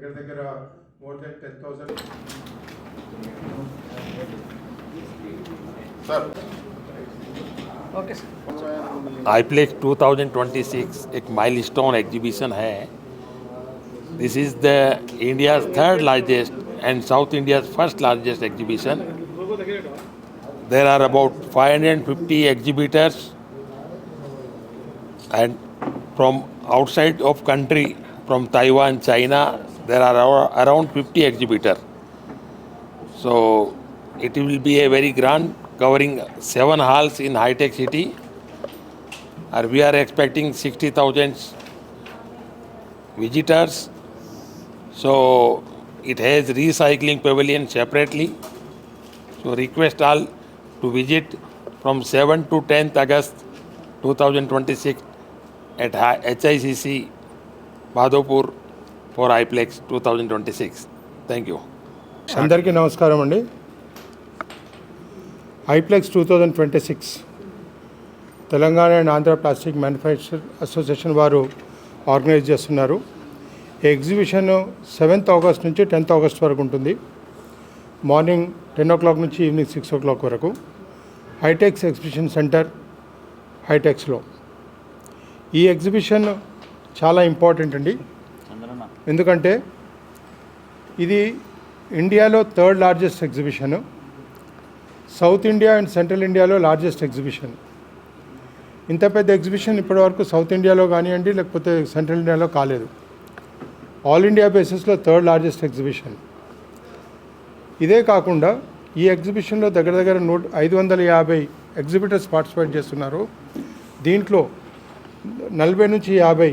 దగ్గర more than 10,000. Sir. Okay sir. IPlex 2026 एक milestone exhibition है। This is the India's third largest and south India's first largest exhibition. There are about 550 exhibitors, and from outside of country, from Taiwan, China, there are around 50 exhibitors. So it will be a very grand, covering 7 halls in high-tech city, and we are expecting 60,000 visitors. So it has recycling pavilion separately. So request all to visit from 7 to 10th August 2026 at HICC Madhopur for iPlex 2026. Thank you. అందరికీ నమస్కారం అండి. ఐప్లెక్స్ 2026 Telangana and Andhra plastic manufacture association వారు organise చేస్తున్నారు. ఈ exhibition 7th August నుంచి 10th August వరకు ఉంటుంది. Morning 10 o'clock నుంచి ఈవినింగ్ 6 o'clock వరకు హైటెక్స్ ఎగ్జిబిషన్ సెంటర్ హైటెక్స్లో. ఈ ఎగ్జిబిషన్ చాలా ఇంపార్టెంట్ అండి, ఎందుకంటే ఇది ఇండియాలో third largest exhibition, south India and central ఇండియాలో లార్జెస్ట్ ఎగ్జిబిషన్. ఇంత పెద్ద ఎగ్జిబిషన్ ఇప్పటివరకు సౌత్ ఇండియాలో కానివ్వండి లేకపోతే సెంట్రల్ ఇండియాలో కాలేదు. ఆల్ ఇండియా బేసిస్లో థర్డ్ లార్జెస్ట్ ఎగ్జిబిషన్. ఇదే కాకుండా ఈ ఎగ్జిబిషన్లో దగ్గర 550 ఎగ్జిబిటర్స్ పార్టిసిపేట్ చేస్తున్నారు. దీంట్లో 40 నుంచి 50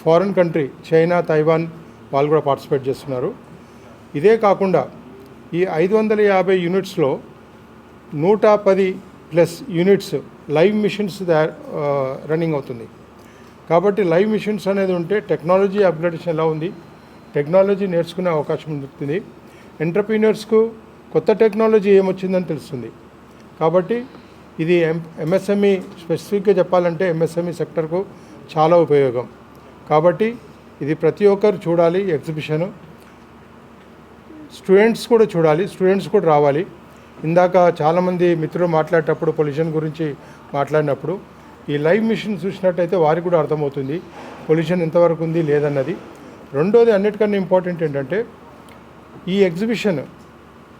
ఫారిన్ కంట్రీ, చైనా, తైవాన్ వాళ్ళు కూడా పార్టిసిపేట్ చేస్తున్నారు. ఇదే కాకుండా ఈ 550 యూనిట్స్లో 110+ యూనిట్స్ లైవ్ మిషన్స్ రన్నింగ్ అవుతుంది. కాబట్టి లైవ్ మిషన్స్ అనేది ఉంటే టెక్నాలజీ అప్గ్రేడేషన్ ఎలా ఉంది, టెక్నాలజీ నేర్చుకునే అవకాశం ఉంటుంది. ఎంటర్ప్రీనర్స్కు కొత్త టెక్నాలజీ ఏమొచ్చిందని తెలుస్తుంది. కాబట్టి ఇది ఎంఎస్ఎంఈ స్పెసిఫిక్గా చెప్పాలంటే ఎంఎస్ఎంఈ సెక్టర్కు చాలా ఉపయోగం. కాబట్టి ఇది ప్రతి ఒక్కరు చూడాలి ఎగ్జిబిషను. స్టూడెంట్స్ కూడా చూడాలి, స్టూడెంట్స్ కూడా రావాలి. ఇందాక చాలామంది మిత్రులు మాట్లాడేటప్పుడు పొల్యూషన్ గురించి మాట్లాడినప్పుడు ఈ లైవ్ మిషన్ చూసినట్టయితే వారికి కూడా అర్థమవుతుంది పొల్యూషన్ ఎంతవరకు ఉంది లేదన్నది. రెండోది అన్నిటికన్నా ఇంపార్టెంట్ ఏంటంటే ఈ ఎగ్జిబిషన్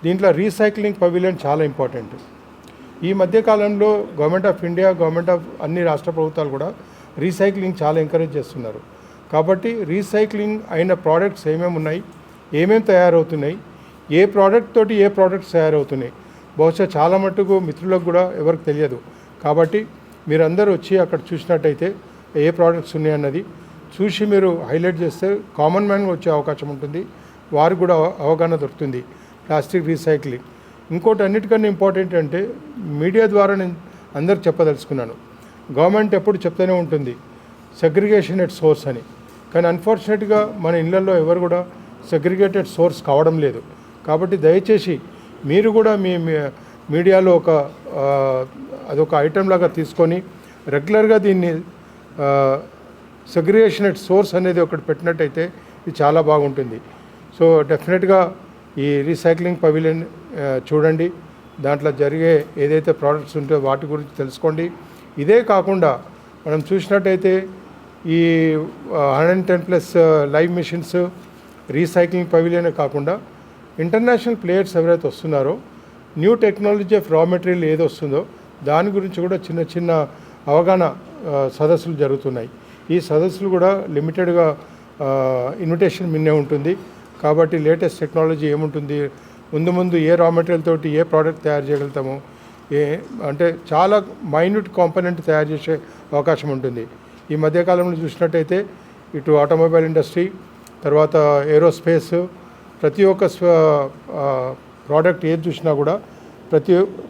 దీంట్లో రీసైక్లింగ్ పవిలియన్ చాలా ఇంపార్టెంట్. ఈ మధ్యకాలంలో government of India, government of అన్ని రాష్ట్ర ప్రభుత్వాలు కూడా రీసైక్లింగ్ చాలా ఎంకరేజ్ చేస్తున్నారు. కాబట్టి రీసైక్లింగ్ అయిన ప్రోడక్ట్స్ ఏమేమి ఉన్నాయి, ఏమేమి తయారవుతున్నాయి, ఏ ప్రోడక్ట్ తోటి ఏ ప్రోడక్ట్స్ తయారవుతున్నాయి, బహుశా చాలా మట్టుకు మిత్రులకు కూడా ఎవరికి తెలియదు. కాబట్టి మీరందరూ వచ్చి అక్కడ చూసినట్టయితే ఏ ప్రోడక్ట్స్ ఉన్నాయన్నది చూసి మీరు హైలైట్ చేస్తే కామన్ మ్యాన్గా వచ్చే అవకాశం ఉంటుంది, వారికి కూడా అవగాహన దొరుకుతుంది ప్లాస్టిక్ రీసైక్లింగ్. ఇంకోటి అన్నిటికన్నా ఇంపార్టెంట్ అంటే మీడియా ద్వారా నేను అందరికి చెప్పదలుచుకున్నాను. గవర్నమెంట్ ఎప్పుడు చెప్తూనే ఉంటుంది సెగ్రిగేషన్ ఎట్ సోర్స్ అని, కానీ అన్ఫార్చునేట్గా మన ఇళ్లలో ఎవరు కూడా సెగ్రిగేటెడ్ సోర్స్ కావడం లేదు. కాబట్టి దయచేసి మీరు కూడా మీ మీడియాలో అదొక ఐటెం లాగా తీసుకొని రెగ్యులర్గా దీన్ని సెగ్రిగేషన్ ఎట్ సోర్స్ అనేది ఒకటి పెట్టినట్టయితే ఇది చాలా బాగుంటుంది. సో డెఫినెట్గా ఈ రీసైక్లింగ్ పవిలియన్ చూడండి, దాంట్లో జరిగే ఏదైతే ప్రోడక్ట్స్ ఉంటే వాటి గురించి తెలుసుకోండి. ఇదే కాకుండా మనం చూసినట్టయితే ఈ 110+ లైవ్ మిషన్స్ రీసైక్లింగ్ పవిలియనే కాకుండా ఇంటర్నేషనల్ ప్లేయర్స్ ఎవరైతే వస్తున్నారో new technology of raw material ఏది వస్తుందో దాని గురించి కూడా చిన్న చిన్న అవగాహన సదస్సులు జరుగుతున్నాయి. ఈ సదస్సులు కూడా లిమిటెడ్గా ఇన్విటేషన్ మిన్నే ఉంటుంది. కాబట్టి లేటెస్ట్ టెక్నాలజీ ఏముంటుంది, ముందు ఏ రా మెటీరియల్ తోటి ఏ ప్రోడక్ట్ తయారు చేయగలుగుతాము, అంటే చాలా మైన్యూట్ కాంపోనెంట్ తయారు చేసే అవకాశం ఉంటుంది. ఈ మధ్యకాలంలో చూసినట్టయితే ఇటు ఆటోమొబైల్ ఇండస్ట్రీ, తర్వాత ఏరోస్పేస్, ప్రతి ఒక్క ప్రోడక్ట్ ఏది చూసినా కూడా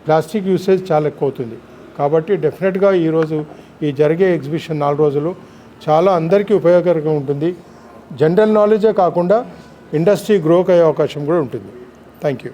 ప్లాస్టిక్ యూసేజ్ చాలా ఎక్కువ అవుతుంది. కాబట్టి డెఫినెట్గా ఈరోజు ఈ జరిగే ఎగ్జిబిషన్ 4 రోజులు చాలా అందరికీ ఉపయోగకరంగా ఉంటుంది. జనరల్ నాలెడ్జే కాకుండా ఇండస్ట్రీ గ్రోక్ అయ్యే అవకాశం కూడా ఉంటుంది. Thank you.